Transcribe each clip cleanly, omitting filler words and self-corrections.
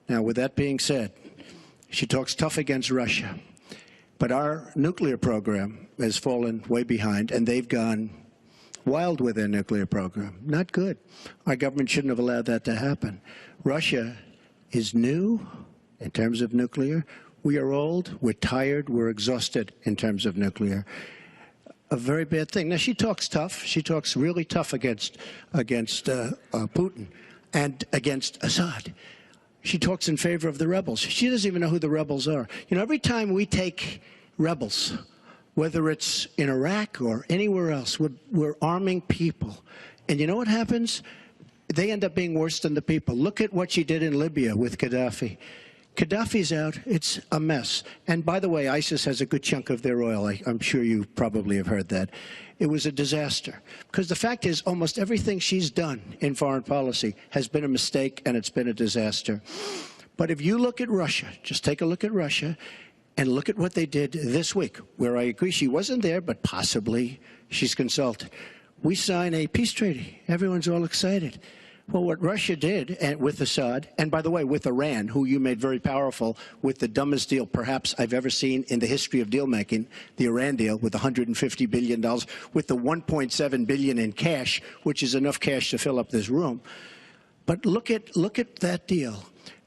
Now, with that being said, she talks tough against Russia. But our nuclear program has fallen way behind, and they've gone wild with their nuclear program. Not good. Our government shouldn't have allowed that to happen. Russia is new in terms of nuclear. We are old, we're tired, we're exhausted in terms of nuclear. A very bad thing. Now, she talks tough. She talks really tough against Putin and against Assad. She talks in favor of the rebels. She doesn't even know who the rebels are. You know, every time we take rebels, whether it's in Iraq or anywhere else, we're arming people. And you know what happens? They end up being worse than the people. Look at what she did in Libya with Gaddafi. Gaddafi's out. It's a mess. And by the way, ISIS has a good chunk of their oil. I'm sure you probably have heard that. It was a disaster. Because the fact is, almost everything she's done in foreign policy has been a mistake, and it's been a disaster. But if you look at Russia, just take a look at Russia, and look at what they did this week, where I agree she wasn't there, but possibly she's consulted. We sign a peace treaty. Everyone's all excited. Well, what Russia did with Assad, and by the way, with Iran, who you made very powerful with the dumbest deal perhaps I've ever seen in the history of deal-making, the Iran deal with $150 billion, with the $1.7 billion in cash, which is enough cash to fill up this room. But look at that deal.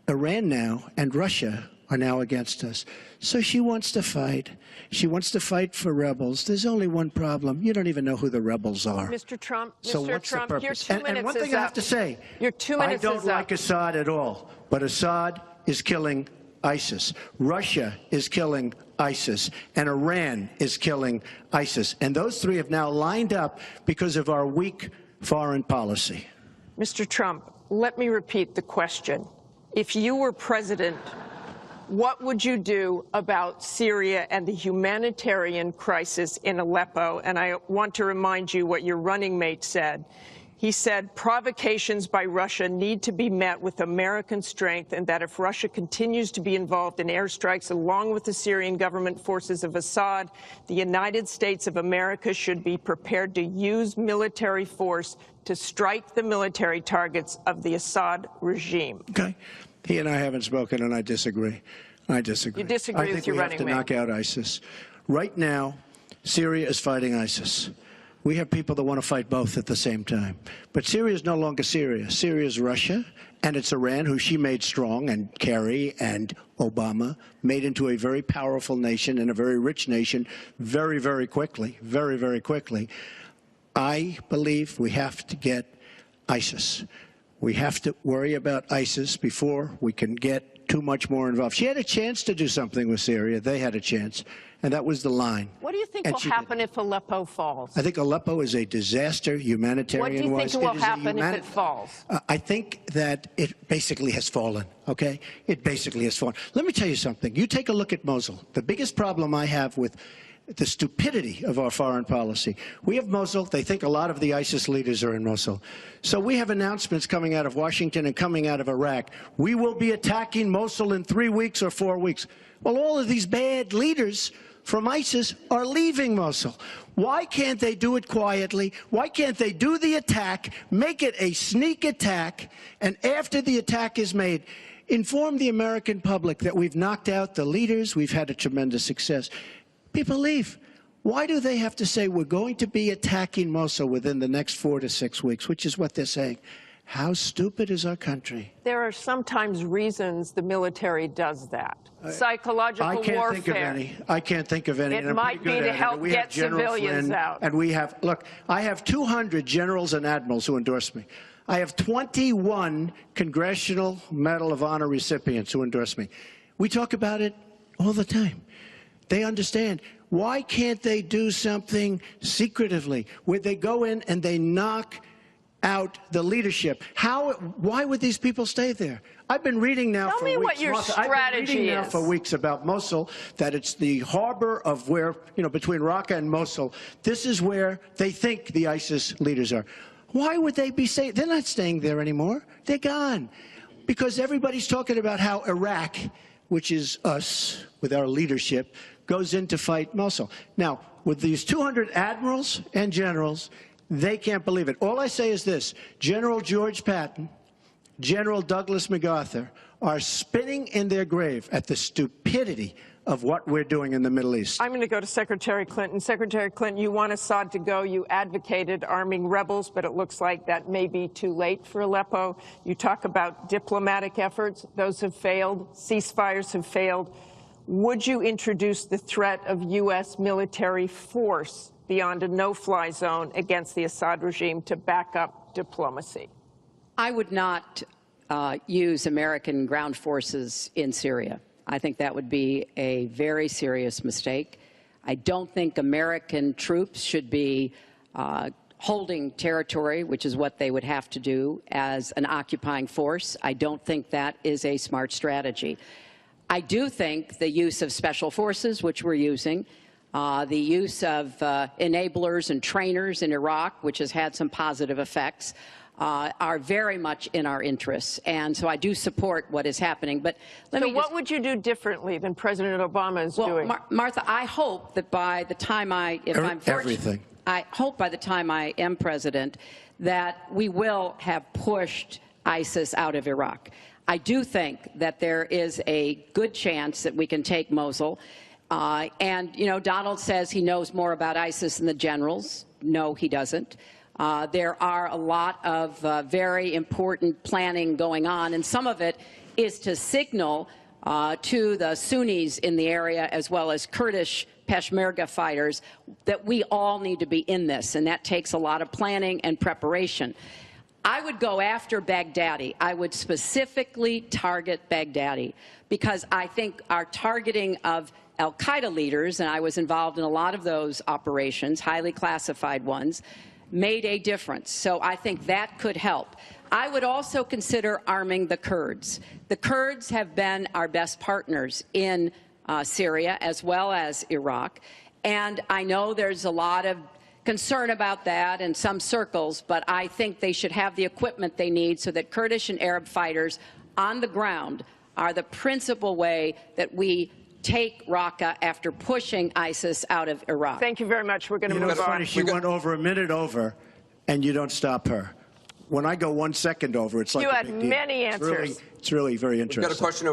Iran now and Russia are now against us. So she wants to fight. She wants to fight for rebels. There's only one problem. You don't even know who the rebels are. Mr. Trump, so Mr. what's Trump, the purpose? your 2 minutes and one is thing up. I have to say, your 2 minutes I don't is like up. Assad at all, but Assad is killing ISIS. Russia is killing ISIS, and Iran is killing ISIS. And those three have now lined up because of our weak foreign policy. Mr. Trump, let me repeat the question. If you were president, what would you do about Syria and the humanitarian crisis in Aleppo? And I want to remind you what your running mate said. He said provocations by Russia need to be met with American strength, and that if Russia continues to be involved in airstrikes along with the Syrian government forces of Assad, the United States of America should be prepared to use military force to strike the military targets of the Assad regime. Okay. He and I haven't spoken, and I disagree. I disagree. You disagree with your running mate. I think we have to knock out ISIS. Right now, Syria is fighting ISIS. We have people that want to fight both at the same time. But Syria is no longer Syria. Syria is Russia, and it's Iran, who she made strong, and Kerry and Obama made into a very powerful nation and a very rich nation very, very quickly, very, very quickly. I believe we have to get ISIS. We have to worry about ISIS before we can get too much more involved. She had a chance to do something with Syria. They had a chance, and that was the line. What do you think will happen if Aleppo falls? I think Aleppo is a disaster, humanitarian-wise. What do you think will happen if it falls? I think that it basically has fallen, okay? It basically has fallen. Let me tell you something. You take a look at Mosul. The biggest problem I have with the stupidity of our foreign policy. We have Mosul. They think a lot of the ISIS leaders are in Mosul. So we have announcements coming out of Washington and coming out of Iraq. We will be attacking Mosul in 3 weeks or 4 weeks. Well, all of these bad leaders from ISIS are leaving Mosul. Why can't they do it quietly? Why can't they do the attack, make it a sneak attack, and after the attack is made, inform the American public that we've knocked out the leaders, we've had a tremendous success. People leave. Why do they have to say we're going to be attacking Mosul within the next 4 to 6 weeks, which is what they're saying? How stupid is our country? There are sometimes reasons the military does that. Psychological warfare. I can't think of any. I can't think of any. It might be to help get civilians out. And we have, look, I have 200 generals and admirals who endorse me. I have 21 Congressional Medal of Honor recipients who endorse me. We talk about it all the time. They understand. Why can't they do something secretively where they go in and they knock out the leadership? Why would these people stay there? I've been reading now for weeks. Tell me what your strategy is. I've been reading now for weeks about Mosul, that it's the harbor of where, between Raqqa and Mosul. This is where they think the ISIS leaders are. Why would they be staying? They're not staying there anymore. They're gone. Because everybody's talking about how Iraq, which is us with our leadership, goes in to fight Mosul. Now, with these 200 admirals and generals, they can't believe it. All I say is this: General George Patton, General Douglas MacArthur are spinning in their grave at the stupidity of what we're doing in the Middle East. I'm going to go to Secretary Clinton. Secretary Clinton, you want Assad to go. You advocated arming rebels, but it looks like that may be too late for Aleppo. You talk about diplomatic efforts. Those have failed. Ceasefires have failed. Would you introduce the threat of U.S. military force beyond a no-fly zone against the Assad regime to back up diplomacy? I would not use American ground forces in Syria. I think that would be a very serious mistake. I don't think American troops should be holding territory, which is what they would have to do as an occupying force. I don't think that is a smart strategy. I do think the use of special forces, which we're using, the use of enablers and trainers in Iraq, which has had some positive effects, are very much in our interests. And so I do support what is happening. But what would you do differently than President Obama is doing? Martha, I hope that by the time I hope by the time I am president that we will have pushed ISIS out of Iraq. I do think that there is a good chance that we can take Mosul. And, you know, Donald says he knows more about ISIS than the generals. No, he doesn't. There are a lot of very important planning going on, and some of it is to signal to the Sunnis in the area, as well as Kurdish Peshmerga fighters, that we all need to be in this, and that takes a lot of planning and preparation. I would go after Baghdadi. I would specifically target Baghdadi, because I think our targeting of al-Qaeda leaders, and I was involved in a lot of those operations, highly classified ones, made a difference. So I think that could help. I would also consider arming the Kurds. The Kurds have been our best partners in Syria as well as Iraq. And I know there's a lot of concern about that in some circles, but I think they should have the equipment they need so that Kurdish and Arab fighters on the ground are the principal way that we take Raqqa after pushing ISIS out of Iraq. Thank you very much. We're going to move on. It's funny, she went over a minute over, and you don't stop her. When I go 1 second over, it's like you a had big deal. many answers. It's really very interesting. We've got a question over